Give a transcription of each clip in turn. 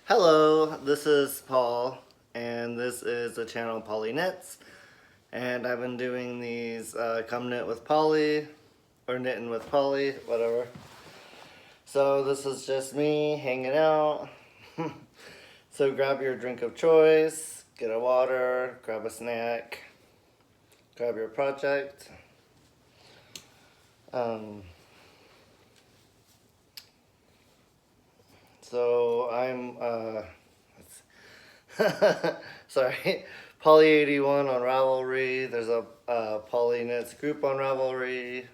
Hello, this is Paul, and this is the channel Pauly Knits, and I've been doing these Come Knit with Pauly, or Knitting with Pauly, whatever. So this is just me hanging out. So grab your drink of choice, get a water, grab a snack, grab your project. So I'm sorry, Pauly81 on Ravelry. There's a Pauly Knits group on Ravelry.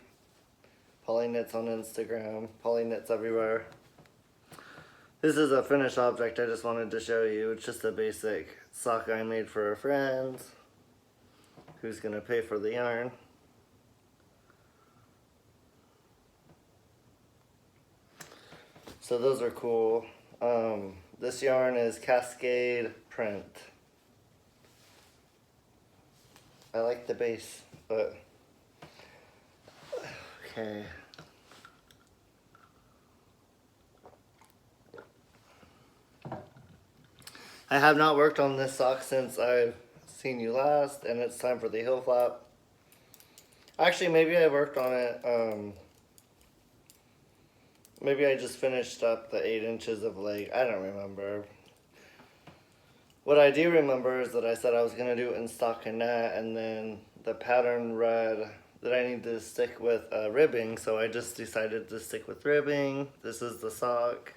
Pauly Knits on Instagram. Pauly Knits everywhere. This is a finished object I just wanted to show you. It's just a basic sock I made for a friend who's gonna pay for the yarn. So those are cool. This yarn is Cascade Print. I like the base, but okay. I have not worked on this sock since I've seen you last, and it's time for the heel flap. Actually, maybe I worked on it. Maybe I just finished up the 8 inches of leg. I don't remember. What I do remember is that I said I was going to do it in stockinette, and then the pattern read that I need to stick with ribbing, so I just decided to stick with ribbing. This is the sock.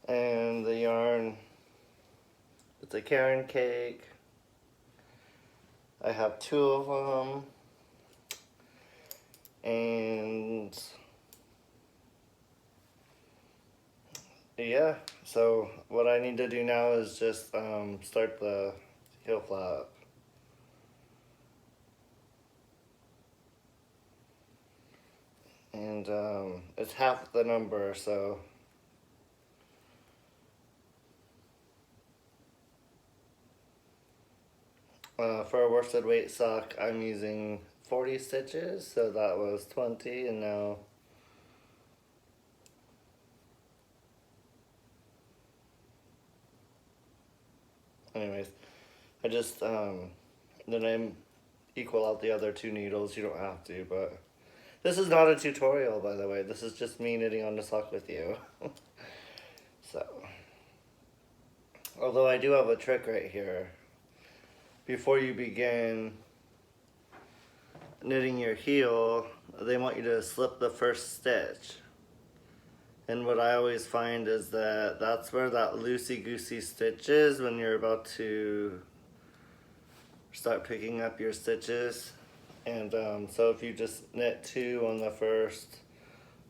And the yarn, it's a Karen cake. I have 2 of them. And yeah, so what I need to do now is just start the heel flap. And it's half the number, so for a worsted weight sock I'm using 40 stitches, so that was 20, and now anyways, I just then I equal out the other 2 needles. You don't have to, but this is not a tutorial, by the way. This is just me knitting on the sock with you. So, although I do have a trick right here. Before you begin knitting your heel, they want you to slip the first stitch. And what I always find is that that's where that loosey-goosey stitch is when you're about to start picking up your stitches. And so if you just knit 2 on the first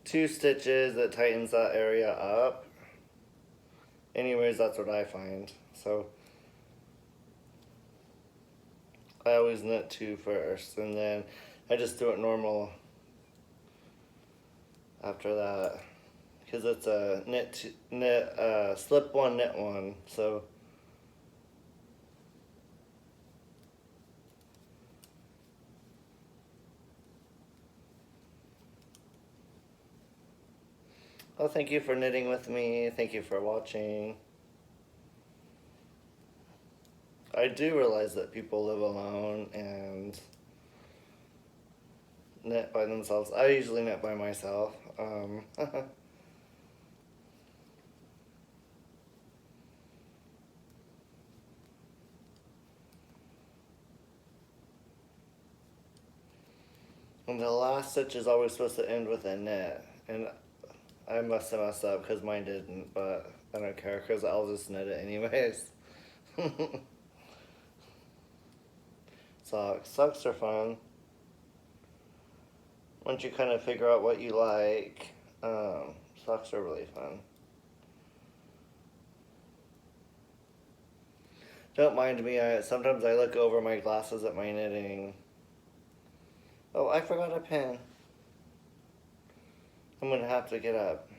2 stitches, it tightens that area up. Anyways, that's what I find. So I always knit 2 first, and then I just do it normal after that, because it's a slip 1, knit 1. So well, thank you for knitting with me. Thank you for watching. I do realize that people live alone and knit by themselves. I usually knit by myself. And the last stitch is always supposed to end with a knit. And I must have messed up because mine didn't, but I don't care because I'll just knit it anyways. Socks are fun. Once you kind of figure out what you like, socks are really fun. Don't mind me, sometimes I look over my glasses at my knitting. Oh, I forgot a pen. I'm gonna have to get up.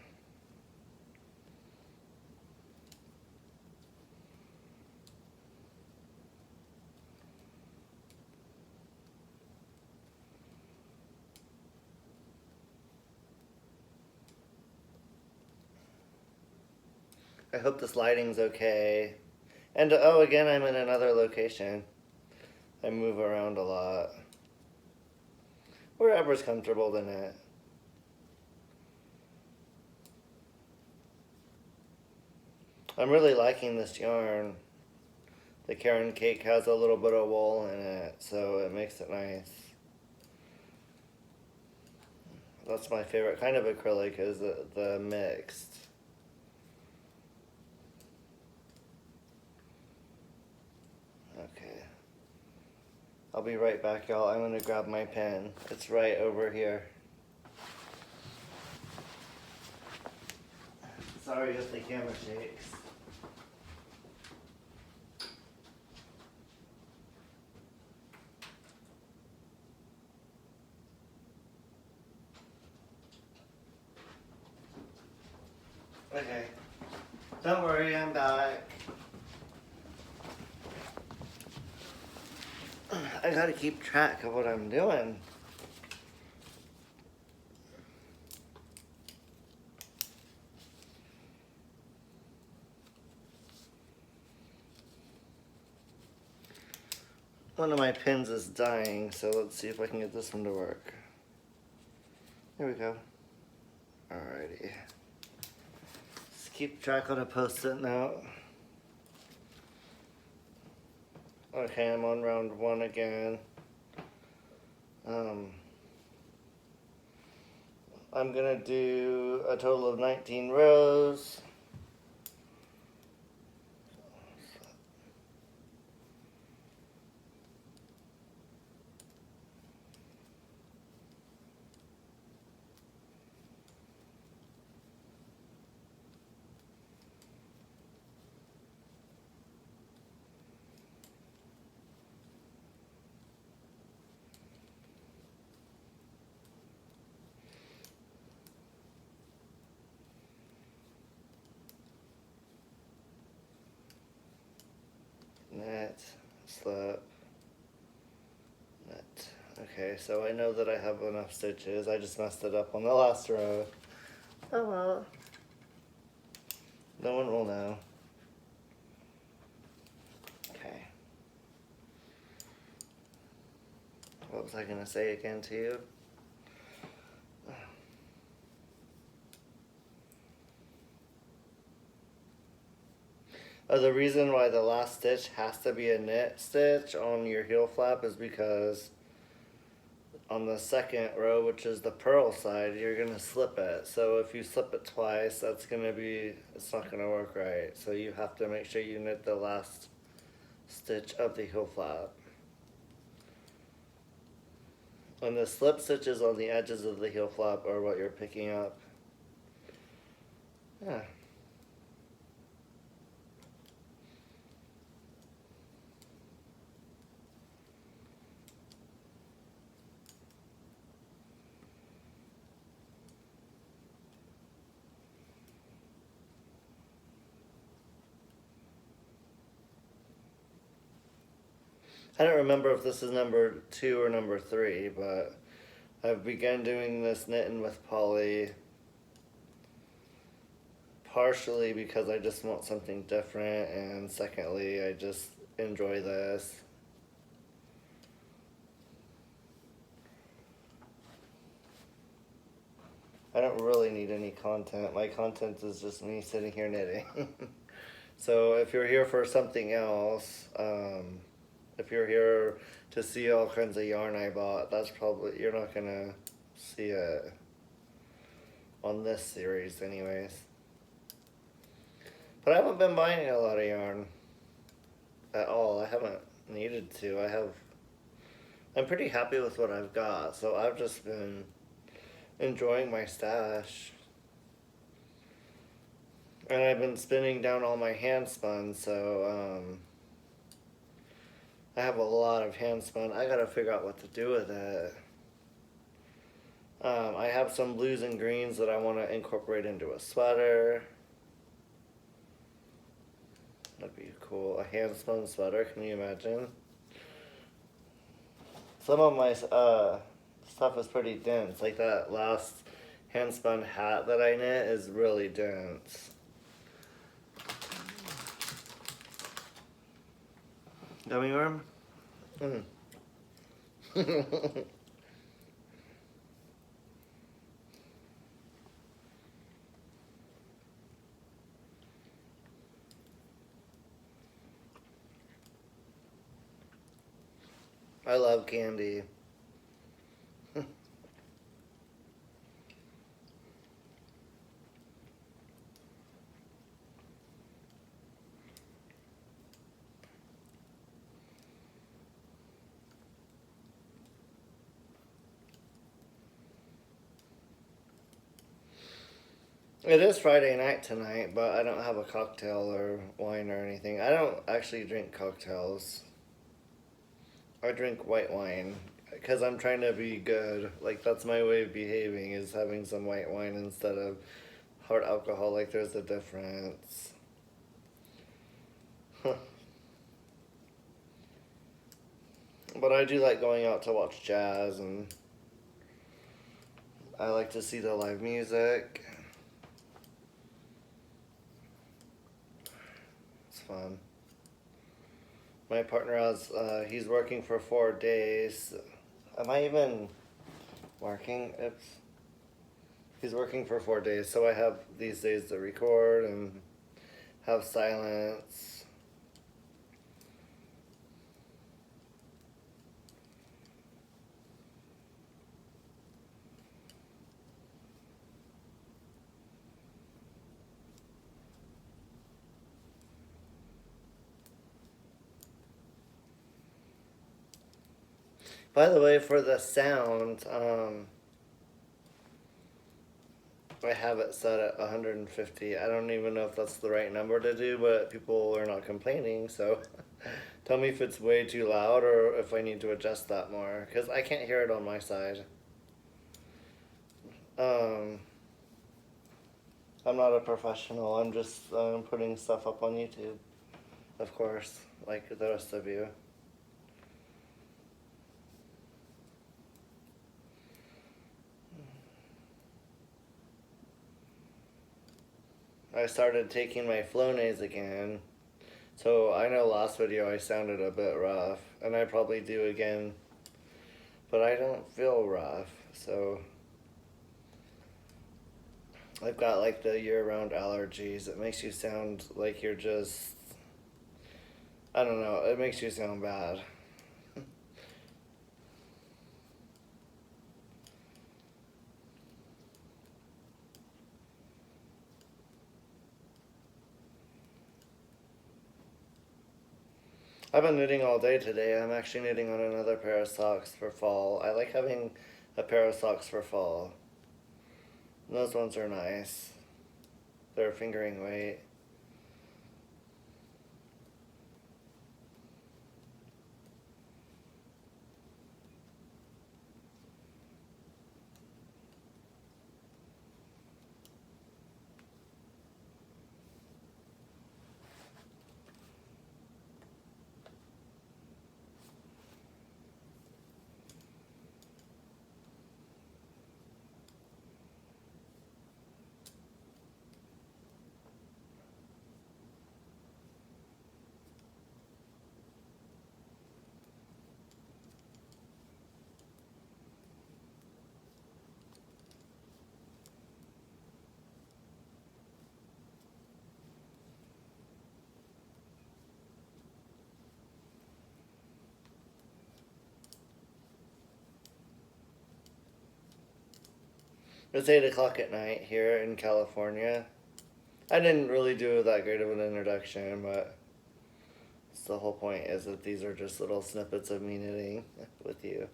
I hope this lighting's okay. And oh, again, I'm in another location. I move around a lot. Wherever's comfortable to knit. I'm really liking this yarn. The Karen Cake has a little bit of wool in it, so it makes it nice. That's my favorite kind of acrylic, is the mixed. Okay. I'll be right back, y'all. I'm gonna grab my pen. It's right over here. Sorry if the camera shakes. Okay. Don't worry, I'm back. I gotta keep track of what I'm doing. One of my pins is dying, so let's see if I can get this one to work. There we go. Alrighty. Just keep track on a post-it note. Okay, I'm on round 1 again. I'm gonna do a total of 19 rows. Knit, slip, knit. Okay, so I know that I have enough stitches. I just messed it up on the last row. Oh well. No one will know. Okay. What was I gonna say again to you? The reason why the last stitch has to be a knit stitch on your heel flap is because on the second row, which is the purl side, you're gonna slip it. So if you slip it twice, that's gonna be, it's not gonna work right. So you have to make sure you knit the last stitch of the heel flap. And the slip stitches on the edges of the heel flap are what you're picking up. Yeah. I don't remember if this is number 2 or number 3, but I've begun doing this knitting with Pauly partially because I just want something different, and secondly, I just enjoy this. I don't really need any content. My content is just me sitting here knitting. So if you're here for something else, if you're here to see all kinds of yarn I bought, that's probably, you're not gonna see it on this series anyways. But I haven't been buying a lot of yarn at all. I haven't needed to. I'm pretty happy with what I've got, so I've just been enjoying my stash. And I've been spinning down all my hand spun, so I have a lot of hand spun. I gotta figure out what to do with it. I have some blues and greens that I want to incorporate into a sweater. That'd be cool. A hand spun sweater, can you imagine? Some of my stuff is pretty dense. Like that last hand spun hat that I knit is really dense. Gummy worm? Mm. I love candy. It is Friday night tonight, but I don't have a cocktail or wine or anything. I don't actually drink cocktails. I drink white wine because I'm trying to be good. Like, that's my way of behaving, is having some white wine instead of hard alcohol. Like, there's a difference. But I do like going out to watch jazz, and I like to see the live music. It's fun. My partner has, he's working for 4 days. Am I even working? Oops. He's working for 4 days, so I have these days to record and have silence. By the way, for the sound, I have it set at 150. I don't even know if that's the right number to do, but people are not complaining, so tell me if it's way too loud or if I need to adjust that more, because I can't hear it on my side. Um, I'm not a professional. I'm just putting stuff up on YouTube, of course, like the rest of you. I started taking my Flonase again. So I know last video I sounded a bit rough, and I probably do again, but I don't feel rough, so I've got like the year-round allergies. It makes you sound like you're just, I don't know, it makes you sound bad. I've been knitting all day today. I'm actually knitting on another pair of socks for fall. I like having a pair of socks for fall. And those ones are nice. They're fingering weight. It's 8 o'clock at night here in California. I didn't really do that great of an introduction, but the whole point is that these are just little snippets of me knitting with you.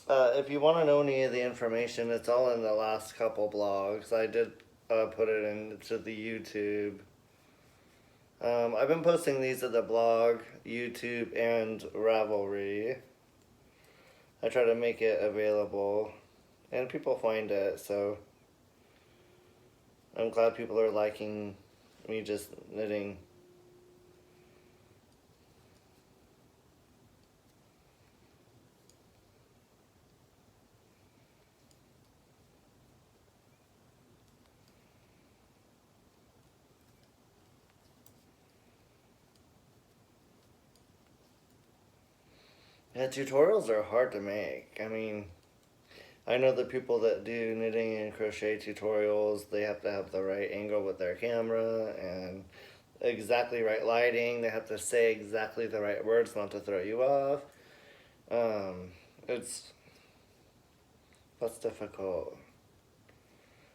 If you want to know any of the information, it's all in the last couple blogs. I did put it into the YouTube. I've been posting these at the blog, YouTube, and Ravelry. I try to make it available, and people find it, so I'm glad people are liking me just knitting. Yeah, tutorials are hard to make. I mean, I know the people that do knitting and crochet tutorials, they have to have the right angle with their camera and exactly right lighting. They have to say exactly the right words not to throw you off. Um, it's that's difficult.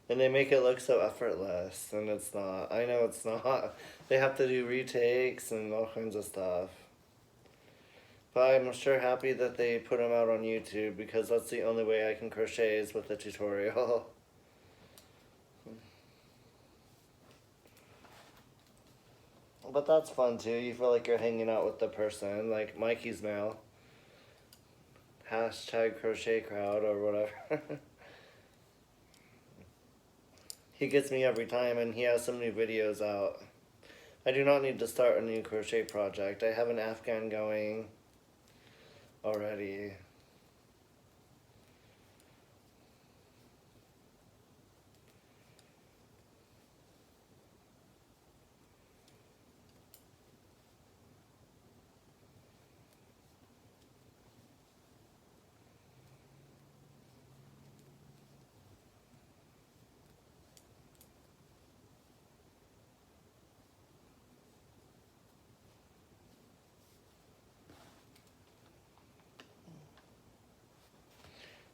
And they make it look so effortless, and it's not. I know it's not. They have to do retakes and all kinds of stuff. But I'm sure happy that they put them out on YouTube because that's the only way I can crochet is with a tutorial. But that's fun too. You feel like you're hanging out with the person, like Mikey's mail. Hashtag crochet crowd or whatever. He gets me every time and he has some new videos out. I do not need to start a new crochet project. I have an Afghan going already.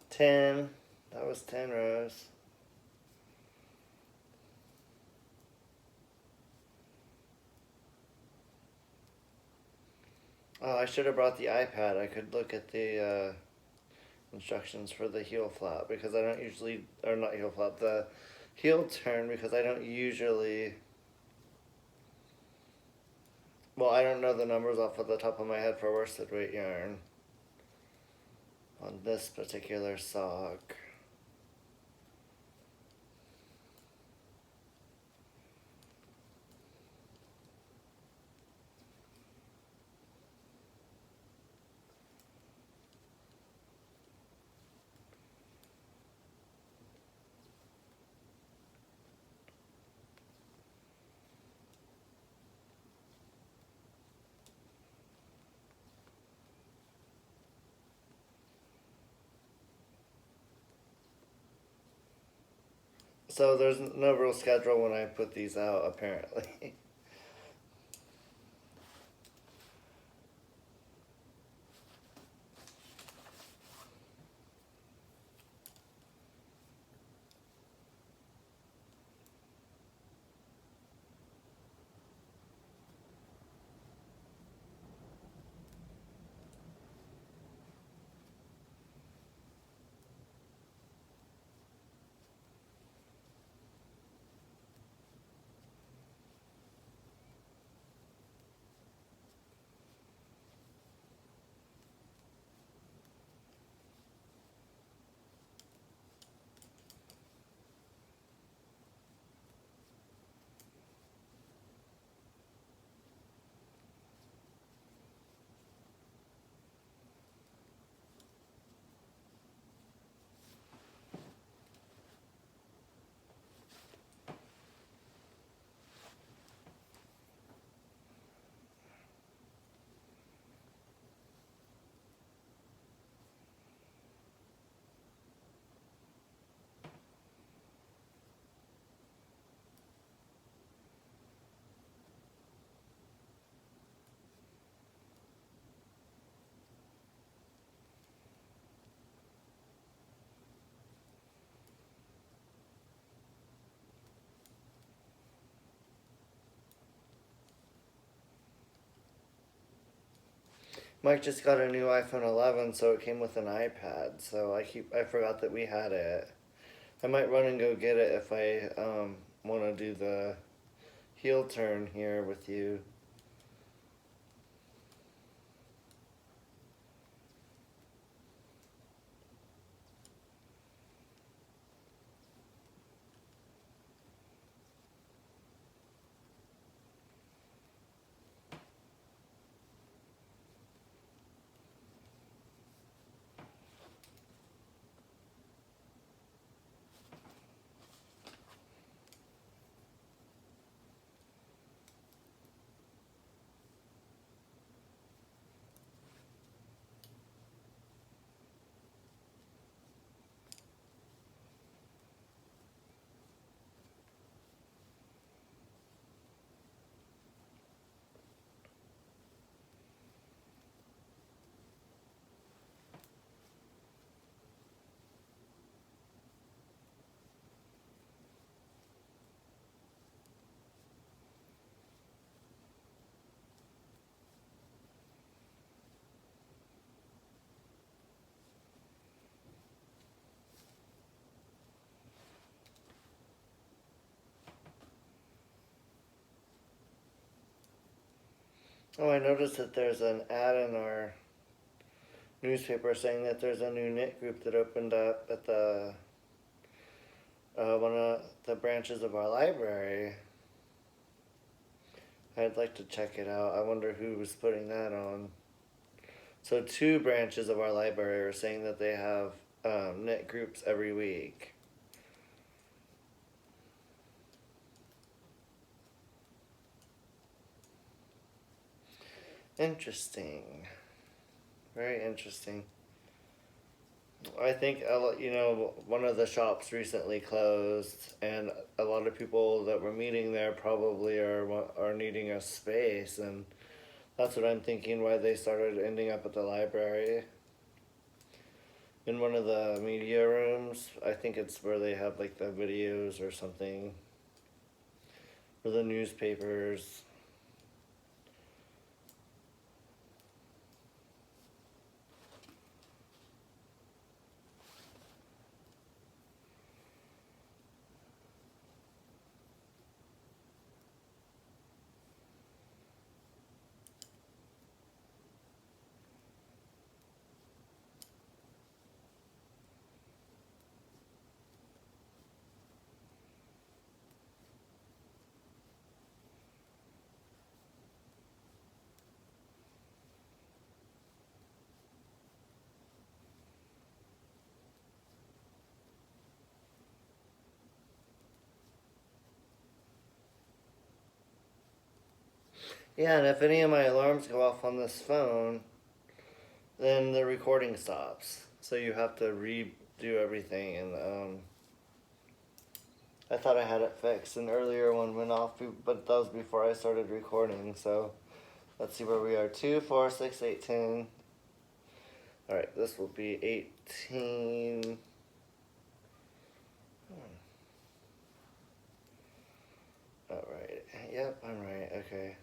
Ten. That was 10 rows. Oh, I should have brought the iPad. I could look at the instructions for the heel flap because I don't usually, or not heel flap, the heel turn because I don't usually, well, I don't know the numbers off of the top of my head for worsted weight yarn on this particular sock. So there's no real schedule when I put these out, apparently. Mike just got a new iPhone 11, so it came with an iPad. So I forgot that we had it. I might run and go get it if I want to do the heel turn here with you. Oh, I noticed that there's an ad in our newspaper saying that there's a new knit group that opened up at the one of the branches of our library. I'd like to check it out. I wonder who was putting that on. So 2 branches of our library are saying that they have knit groups every week. Interesting. Very interesting. I think one of the shops recently closed, and a lot of people that were meeting there probably are needing a space, and that's what I'm thinking. Why they started ending up at the library, in one of the media rooms. I think it's where they have like the videos or something, or the newspapers. Yeah, and if any of my alarms go off on this phone, then the recording stops. So you have to redo everything, and I thought I had it fixed. An earlier one went off, but that was before I started recording. So let's see where we are. 2, 4, 6, 8, 10. All right, this will be 18. All right. Yep, I'm right. Okay.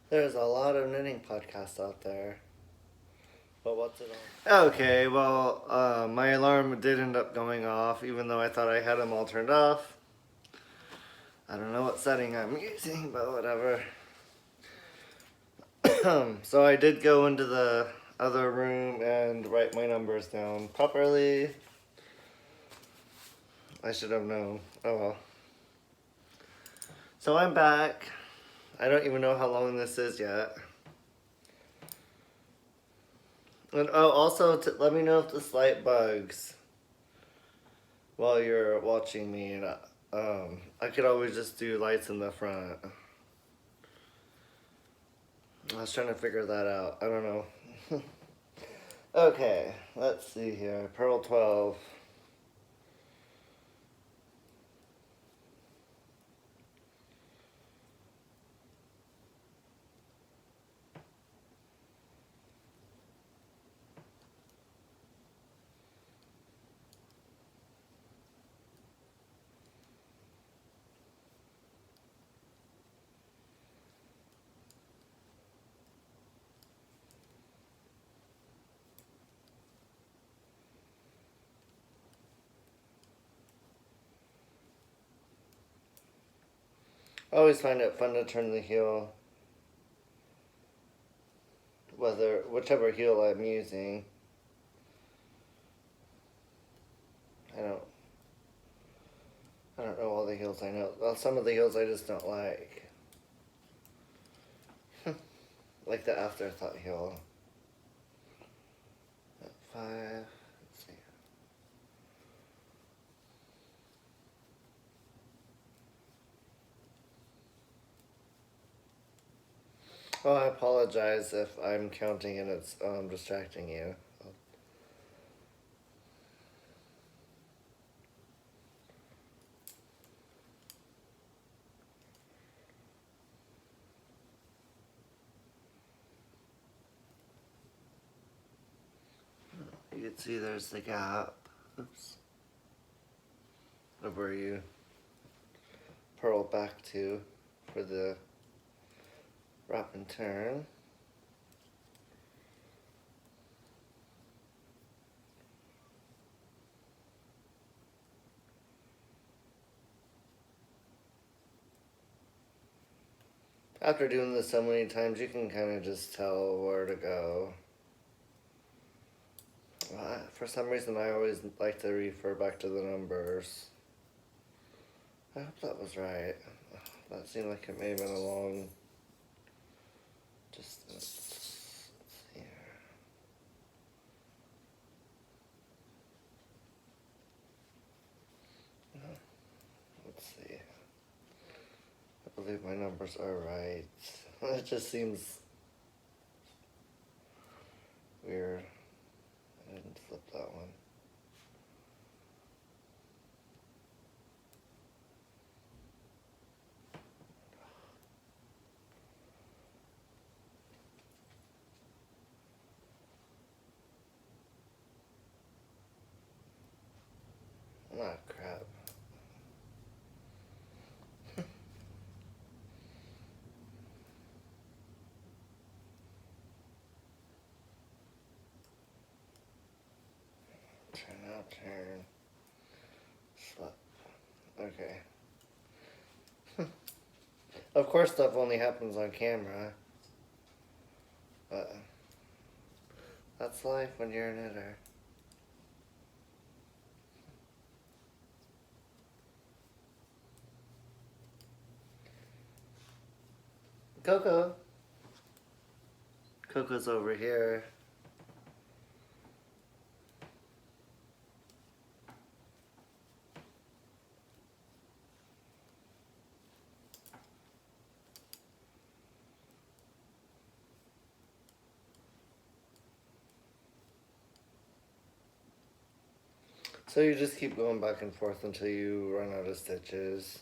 There's a lot of knitting podcasts out there. But what's it on? Okay, well, my alarm did end up going off, even though I thought I had them all turned off. I don't know what setting I'm using, but whatever. So I did go into the other room and write my numbers down properly. I should have known. Oh well. So I'm back. I don't even know how long this is yet. And also let me know if this light bugs while you're watching me. And I could always just do lights in the front. I was trying to figure that out. I don't know. Okay, let's see here. Pearl 12. I always find it fun to turn the heel, whichever heel I'm using. I don't know all the heels I know. Well, some of the heels I just don't like. Like the afterthought heel. 5. Let's see. Oh, I apologize if I'm counting and it's distracting you. See, there's the gap. Oops. Of where you purl back to for the wrap and turn. After doing this so many times, you can kind of just tell where to go. For some reason, I always like to refer back to the numbers. I hope that was right. That seemed like it may have been a long distance. Let's see here. Let's see. I believe my numbers are right. It just seems weird. I didn't flip that one. Ah, crap. Turn out, turn. Slip. Okay. Of course stuff only happens on camera. But that's life when you're a knitter. Coco. Coco's over here. So you just keep going back and forth until you run out of stitches.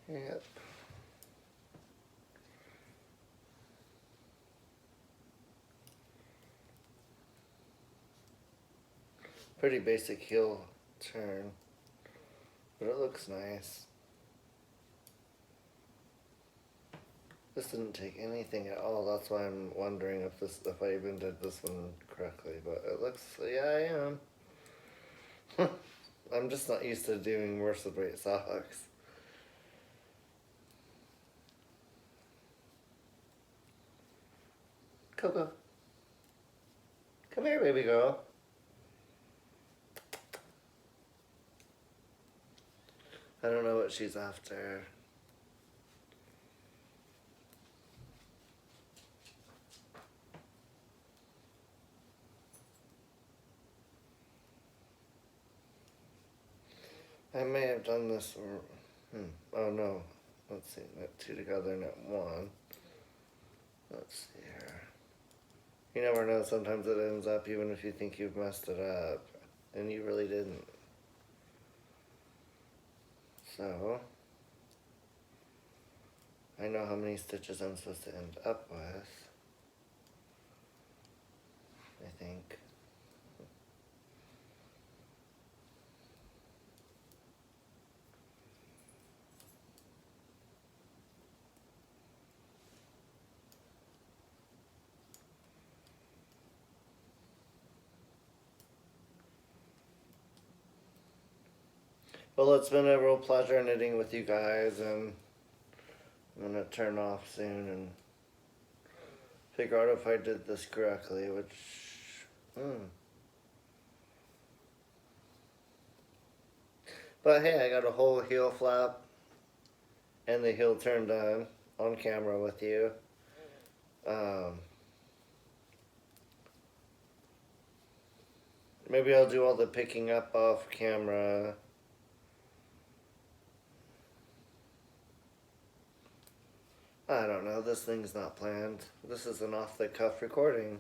Yep. Pretty basic heel turn, but it looks nice. This didn't take anything at all. That's why I'm wondering if I even did this one correctly. But it looks, yeah, I am. I'm just not used to doing worsted weight socks. Coco, come here, baby girl. I don't know what she's after. I may have done this, or, oh no. Let's see, knit two together, knit one. Let's see here. You never know, sometimes it ends up even if you think you've messed it up, and you really didn't. So, I know how many stitches I'm supposed to end up with, I think. Well, it's been a real pleasure knitting with you guys, and I'm gonna turn off soon and figure out if I did this correctly, which, But hey, I got a whole heel flap and the heel turn done on camera with you. Maybe I'll do all the picking up off camera. I don't know, this thing's not planned. This is an off-the-cuff recording.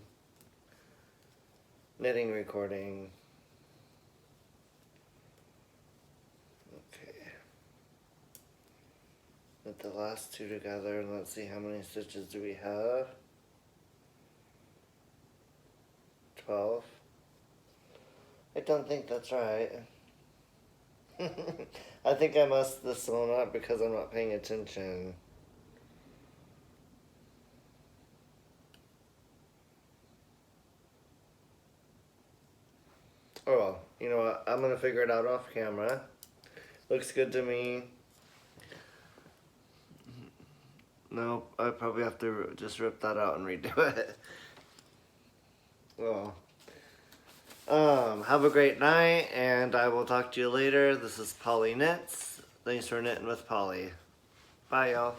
Knitting recording. Okay. Knit the last two together and let's see how many stitches do we have. 12. I don't think that's right. I think I messed this one up because I'm not paying attention. Oh well, you know what? I'm gonna figure it out off camera. Looks good to me. No, I probably have to just rip that out and redo it. Well, have a great night, and I will talk to you later. This is Pauly Knits. Thanks for knitting with Pauly. Bye, y'all.